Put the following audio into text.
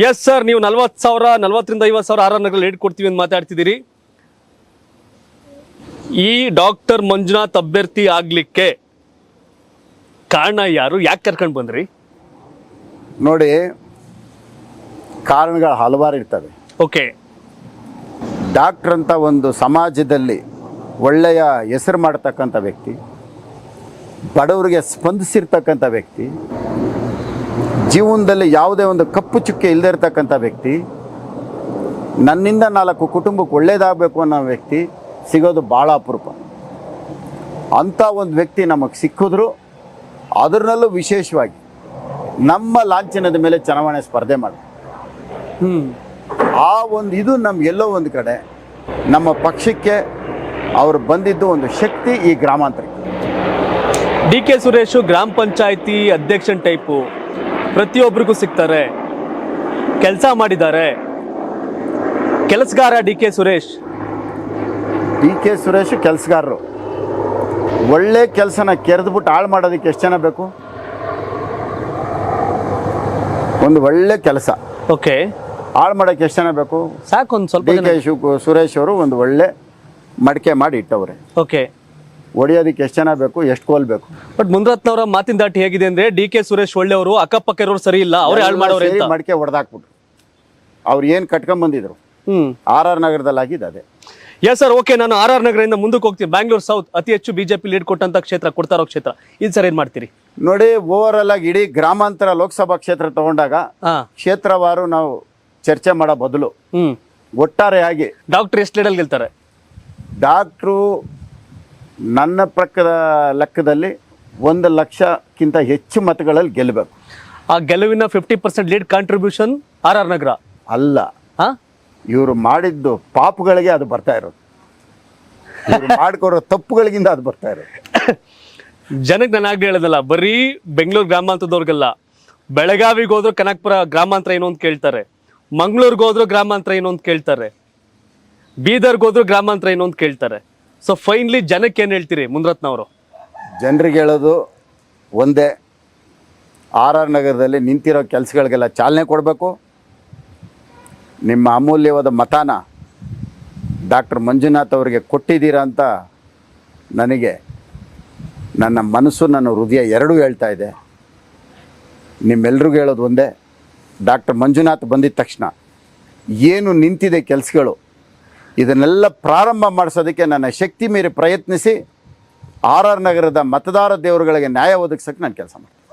Yes sir, ನೀವು 40,000 40ರಿಂದ 50,000 R R ನಗರ lead ಕೊಡ್ತೀವಿ ಅಂತ ಮಾತಾಡ್ತಿದ್ದೀರಿ. ಈ ಡಾಕ್ಟರ್ ಮಂಜುನಾಥ್ ಅಭ್ಯರ್ಥಿ ಆಗ್ಲಿಕ್ಕೆ ಕಾರಣ ಯಾರು? ಯಾಕೆ ಕರ್ಕೊಂಡು ಬಂದ್ರಿ? ನೋಡಿ, ಕಾರಣಗಳು ಹಲವಾರು ಇರ್ತವೆ. ಓಕೆ, ಡಾಕ್ಟರ್ ಅಂತ ಒಂದು ಸಮಾಜದಲ್ಲಿ ಒಳ್ಳೆಯ ಹೆಸರು ಮಾಡ್ತಕ್ಕಂಥ ವ್ಯಕ್ತಿ, ಬಡವರಿಗೆ ಸ್ಪಂದಿಸಿರ್ತಕ್ಕಂಥ ವ್ಯಕ್ತಿ, ಜೀವನದಲ್ಲಿ ಯಾವುದೇ ಒಂದು ಕಪ್ಪು ಚುಕ್ಕೆ ಇಲ್ಲದೆ ಇರತಕ್ಕಂಥ ವ್ಯಕ್ತಿ, ನನ್ನಿಂದ 4 ಕುಟುಂಬಕ್ಕೆ ಒಳ್ಳೇದಾಗಬೇಕು ಅನ್ನೋ ವ್ಯಕ್ತಿ ಸಿಗೋದು ಭಾಳ ಅಪರೂಪ. ಅಂಥ ಒಂದು ವ್ಯಕ್ತಿ ನಮಗೆ ಸಿಕ್ಕಿದ್ರು, ಅದರಲ್ಲೂ ವಿಶೇಷವಾಗಿ ನಮ್ಮ ಲಾಂಛನದ ಮೇಲೆ ಚುನಾವಣೆ ಸ್ಪರ್ಧೆ ಮಾಡಿ ಆ ಒಂದು ಇದು ನಮಗೆಲ್ಲೋ ಒಂದು ಕಡೆ ನಮ್ಮ ಪಕ್ಷಕ್ಕೆ ಅವರು ಬಂದಿದ್ದು ಒಂದು ಶಕ್ತಿ. ಈ ಗ್ರಾಮಾಂತರಕ್ಕೆ ಡಿ ಕೆ ಸುರೇಶ್ ಗ್ರಾಮ ಪಂಚಾಯತಿ ಅಧ್ಯಕ್ಷನ್ ಟೈಪು, ಪ್ರತಿಯೊಬ್ಬರಿಗೂ ಸಿಗ್ತಾರೆ, ಕೆಲಸ ಮಾಡಿದ್ದಾರೆ, ಕೆಲಸಗಾರ ಡಿ ಕೆ ಸುರೇಶ್. ಕೆಲಸಗಾರರು ಒಳ್ಳೆ ಕೆಲಸನ ಕೆರೆದ್ಬಿಟ್ಟು ಹಾಳು ಮಾಡೋದಕ್ಕೆ ಎಷ್ಟು ಜನ ಬೇಕು? ಒಂದು ಒಳ್ಳೆ ಕೆಲಸ ಓಕೆ, ಹಾಳು ಮಾಡೋಕ್ಕೆ ಎಷ್ಟು ಜನ ಬೇಕು? ಸಾಕು, ಒಂದು ಸ್ವಲ್ಪ ಡಿ ಕೆ ಸುರೇಶ್ ಅವರು ಒಂದು ಒಳ್ಳೆ ಮಡಿಕೆ ಮಾಡಿ ಇಟ್ಟವ್ರೆ. ಓಕೆ, ಹೊಡೆಯೋದಕ್ಕೆ ಎಷ್ಟು ಜನ ಬೇಕು? ಎಷ್ಟು ಕೋಲ್ ಬೇಕು? ಬಟ್ ಮುನ್ರತ್ನವರ ಮಾತಿನ ದಾಟಿ ಹೇಗಿದೆ ಅಂದ್ರೆ, ಡಿ ಕೆ ಸುರೇಶ್ ಒಳ್ಳೆಯವರು, ಅಕ್ಕಪಕ್ಕ ಇರೋರು ಸರಿ ಇಲ್ಲ, ಅವರೇ ಹಾಳು ಮಾಡೋರು ಅಂತ ಮಡಿಕೆ ಹೊಡೆದಾಕ್ಬಿಟ್ರು. ಅವ್ರು ಏನು ಕಟ್ಕೊಂಡ್ಬಂದಿದ್ರು ಆರ್ ಆರ್ ನಗರದಲ್ಲಿ ಆಗಿದ್ದು ಅದೇ. ಎಸ್ ಸರ್, ಓಕೆ, ನಾನು ಆರ್ ಆರ್ ನಗರದಿಂದ ಮುಂದಕ್ಕೆ ಹೋಗ್ತೀನಿ. ಬ್ಯಾಂಗ್ಳೂರ್ ಸೌತ್ ಅತಿ ಹೆಚ್ಚು ಬಿಜೆಪಿ ಲೀಡ್ ಕೊಟ್ಟಂತ ಕ್ಷೇತ್ರ, ಕೊಡ್ತಾ ಇರೋ ಕ್ಷೇತ್ರ ಇದು ಸರ್. ಏನ್ ಮಾಡ್ತೀರಿ? ನೋಡಿ, ಓವರ್ ಆಗಿ ಇಡೀ ಗ್ರಾಮಾಂತರ ಲೋಕಸಭಾ ಕ್ಷೇತ್ರ ತಗೊಂಡಾಗ ಕ್ಷೇತ್ರವಾರು ನಾವು ಚರ್ಚೆ ಮಾಡೋ ಬದಲು ಒಟ್ಟಾರೆಯಾಗಿ ಡಾಕ್ಟರ್ ಎಷ್ಟು ಲೀಡಲ್ಲಿ ಗೆಲ್ತಾರೆ? ಡಾಕ್ಟ್ರು ನನ್ನ ಲೆಕ್ಕದಲ್ಲಿ 1 ಲಕ್ಷಕ್ಕಿಂತ ಹೆಚ್ಚು ಮತಗಳಲ್ಲಿ ಗೆಲ್ಲಬೇಕು. ಆ ಗೆಲುವಿನ 50% ಲೀಡ್ ಕಾಂಟ್ರಿಬ್ಯೂಷನ್ ಆರ್ ಆರ್ ನಗರ ಅಲ್ಲ, ಇವರು ಮಾಡಿದ್ದು ಪಾಪಗಳಿಗೆ ಅದು ಬರ್ತಾ ಇರೋದು, ಮಾಡ್ಕೊರೋ ತಪ್ಪುಗಳಿಗಿಂದ ಅದು ಬರ್ತಾ ಇರೋದು. ಜನಕ್ಕೆ ನಾನು ಆಗ್ಲಿ ಹೇಳೋದಲ್ಲ, ಬರೀ ಬೆಂಗಳೂರು ಗ್ರಾಮಾಂತರದವ್ರಿಗೆಲ್ಲ, ಬೆಳಗಾವಿಗೆ ಹೋದ್ರು ಕನಕಪುರ ಗ್ರಾಮಾಂತರ ಏನು ಅಂತ ಕೇಳ್ತಾರೆ, ಮಂಗಳೂರಿಗೆ ಹೋದ್ರು ಗ್ರಾಮಾಂತರ ಏನು ಅಂತ ಕೇಳ್ತಾರೆ, ಬೀದರ್ಗೆ ಹೋದ್ರು ಗ್ರಾಮಾಂತರ ಏನು ಅಂತ ಕೇಳ್ತಾರೆ. ಸೊ ಫೈನಲಿ ಜನಕ್ಕೆ ಏನು ಹೇಳ್ತೀರಿ ಮುನ್ರತ್ನವರು? ಜನರಿಗೆ ಹೇಳೋದು ಒಂದೇ, ಆರ್ ಆರ್ ನಗರದಲ್ಲಿ ನಿಂತಿರೋ ಕೆಲಸಗಳಿಗೆಲ್ಲ ಚಾಲನೆ ಕೊಡಬೇಕು. ನಿಮ್ಮ ಅಮೂಲ್ಯವಾದ ಮತನ ಡಾಕ್ಟರ್ ಮಂಜುನಾಥ್ ಅವರಿಗೆ ಕೊಟ್ಟಿದ್ದೀರಾ ಅಂತ ನನಗೆ ನನ್ನ ಮನಸ್ಸು, ನನ್ನ ಹೃದಯ ಎರಡೂ ಹೇಳ್ತಾ ಇದೆ. ನಿಮ್ಮೆಲ್ರಿಗೂ ಹೇಳೋದು ಒಂದೇ, ಡಾಕ್ಟರ್ ಮಂಜುನಾಥ್ ಬಂದಿದ್ದ ತಕ್ಷಣ ಏನು ನಿಂತಿದೆ ಕೆಲಸಗಳು, ಇದನ್ನೆಲ್ಲ ಪ್ರಾರಂಭ ಮಾಡಿಸೋದಕ್ಕೆ ನನ್ನ ಶಕ್ತಿ ಮೀರಿ ಪ್ರಯತ್ನಿಸಿ ಆರ್ ಆರ್ ನಗರದ ಮತದಾರ ದೇವರುಗಳಿಗೆ ನ್ಯಾಯ ಒದಗಿಸೋಕ್ಕೆ ನಾನು ಕೆಲಸ ಮಾಡ್ತೀನಿ.